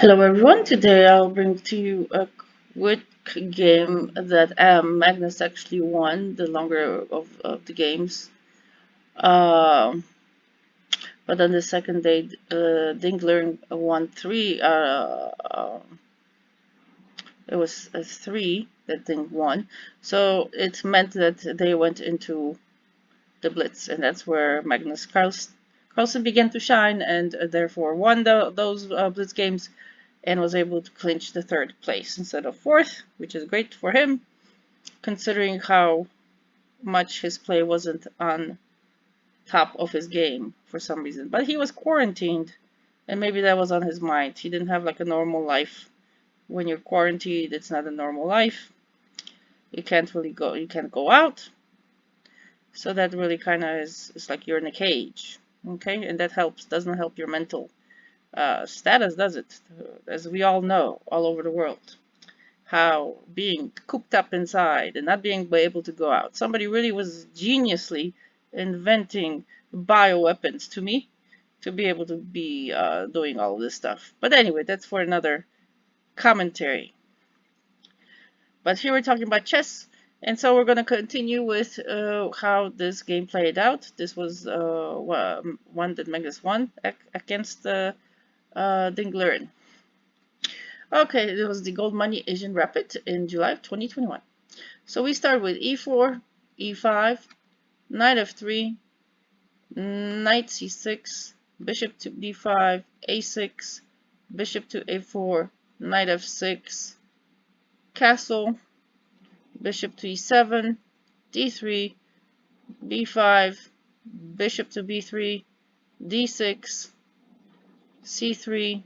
Hello everyone, today I'll bring to you a quick game that Magnus actually won the longer of the games. Um, but on the second day, Dingler won three. It was a three that Ding won. So it meant that they went into the blitz, and that's where Carlsen began to shine and therefore won those blitz games and was able to clinch the third place instead of fourth, which is great for him, considering how much his play wasn't on top of his game for some reason. But he was quarantined, and maybe that was on his mind. He didn't have like a normal life. When you're quarantined, it's not a normal life. You can't really go. You can't go out. So that really kind of is like you're in a cage, okay? And that doesn't help your mental status, does it? As we all know, all over the world, how being cooped up inside and not being able to go out. Somebody really was geniusly inventing bioweapons to me to be able to be doing all of this stuff. But anyway, that's for another commentary. But here we're talking about chess. And so we're going to continue with how this game played out. This was one that Magnus won against Dinglerin. Okay, it was the Goldmoney Asian Rapid in July of 2021. So we start with e4, e5, knight f3, knight c6, bishop to d5, a6, bishop to a4, knight f6, castle, bishop to e7, d3, b5, bishop to b3, d6, c3,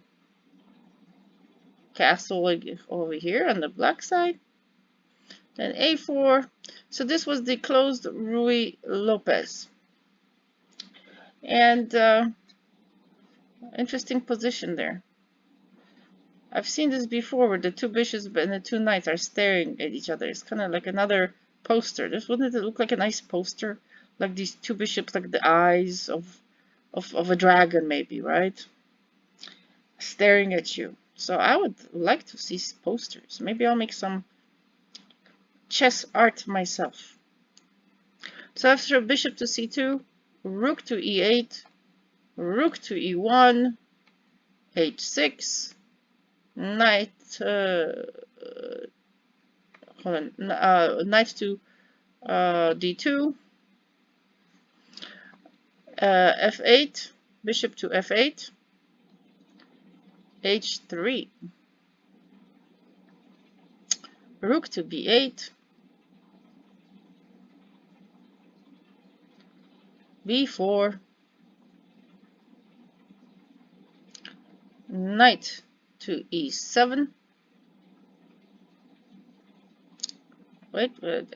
castle over here on the black side, then a4. So this was the closed Ruy Lopez. And interesting position there. I've seen this before where the two bishops and the two knights are staring at each other. It's kind of like another poster. Wouldn't it look like a nice poster? Like these two bishops, like the eyes of a dragon maybe, right? Staring at you. So I would like to see posters. Maybe I'll make some chess art myself. So after bishop to c2, rook to e8, rook to e1, h6, knight knight to d2, f8, bishop to f8, h3, rook to b8, b4, knight to e7. Wait,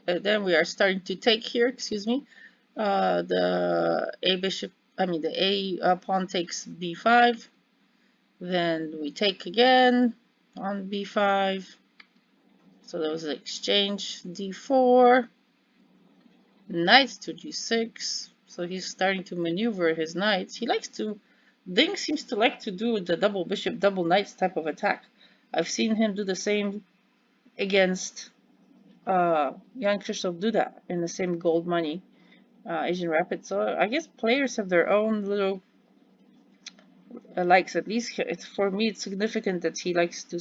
then we are starting to take here, excuse me. The a bishop, the a pawn takes b5. Then we take again on b5. So there was an exchange, d4, knight to g6. So he's starting to maneuver his knights. Ding seems to like to do the double bishop, double knights type of attack. I've seen him do the same against Jan Krzysztof Duda in the same Goldmoney Asian Rapid. So I guess players have their own little likes. At least for me, it's significant that he likes to.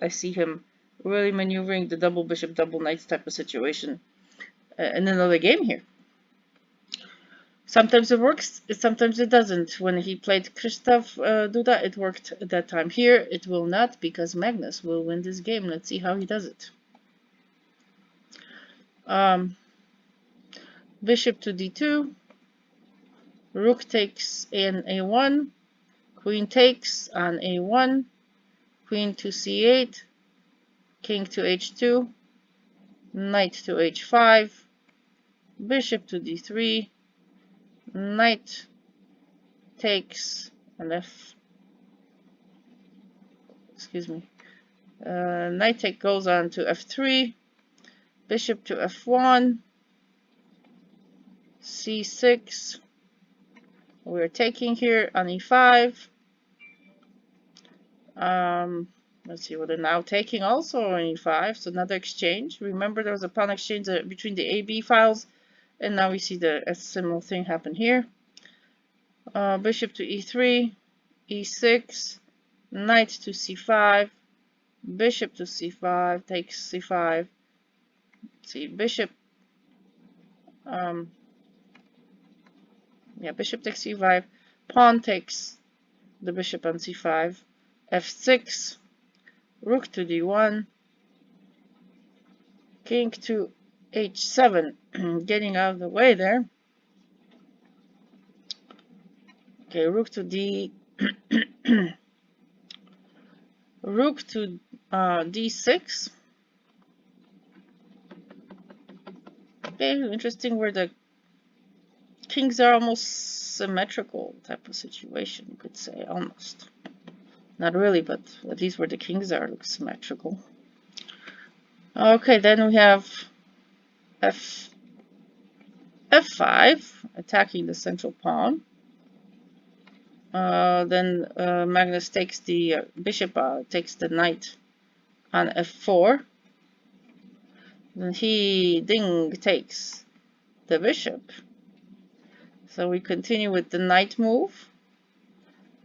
I see him really maneuvering the double bishop, double knights type of situation in another game here. Sometimes it works, sometimes it doesn't. When he played Krzysztof Duda, it worked at that time. Here, it will not because Magnus will win this game. Let's see how he does it. Bishop to d2, rook takes on a1, queen takes on a1, queen to c8, king to h2, knight to h5, bishop to d3, knight takes and knight take goes on to f3, bishop to f1, c6. We're taking here on e5, Let's see what they're now taking also on e5. So another exchange. Remember there was a pawn exchange between the AB files, and now we see a similar thing happen here. Bishop to e3, e6, knight to c5, bishop to c5, takes c5. Let's see, bishop. Yeah, bishop takes c5, pawn takes the bishop on c5, f6, rook to d1, king to h7, getting out of the way there. Okay, rook to d, rook to d6. Okay, interesting where the kings are almost symmetrical type of situation, you could say, almost. Not really, but at least where the kings are looks symmetrical. Okay, then we have f5, attacking the central pawn. Then Magnus takes the bishop, takes the knight on f4. Then Ding takes the bishop. So we continue with the knight move.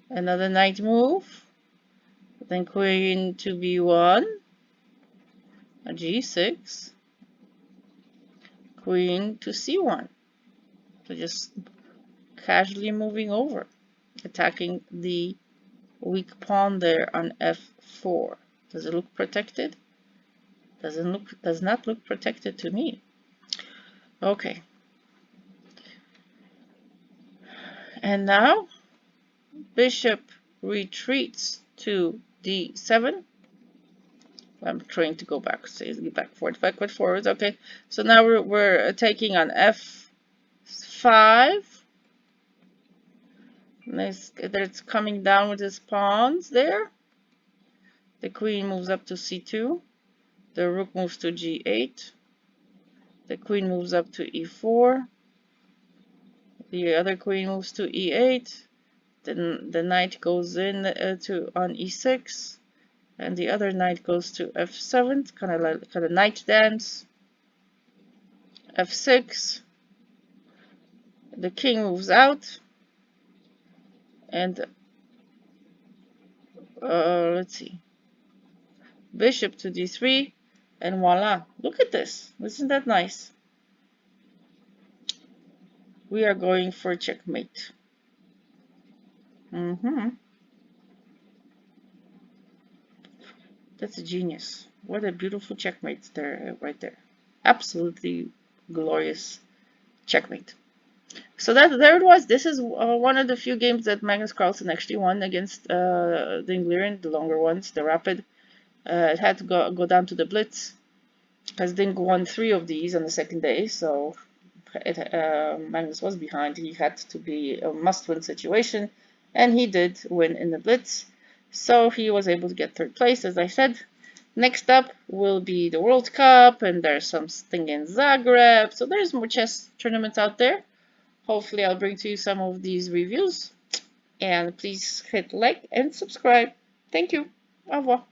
Another knight move. Then queen to b1. A g6. Queen to c1. So just casually moving over, attacking the weak pawn there on f4. Does it look protected? Does not look protected to me. Okay. And now bishop retreats to d7. I'm trying to go back, say backward, forwards. Okay. So now we're taking on f5. Nice. It's coming down with his pawns there. The queen moves up to c2. The rook moves to g8. The queen moves up to e4. The other queen moves to e8. Then the knight goes in on e6, and the other knight goes to f7. Kind of knight dance. f6. The king moves out, and let's see. Bishop to d3, and voila! Look at this. Isn't that nice? We are going for checkmate. That's a genius. What a beautiful checkmate there, right there. Absolutely glorious checkmate. So there it was. This is one of the few games that Magnus Carlsen actually won against Ding Liren, the longer ones, the Rapid. It had to go down to the blitz, as Ding won 3 of these on the second day, so Magnus was behind. He had to be a must-win situation, and he did win in the blitz. So he was able to get 3rd place, as I said. Next up will be the World Cup, and there's something in Zagreb. So there's more chess tournaments out there. Hopefully I'll bring to you some of these reviews. And please hit like and subscribe. Thank you. Au revoir.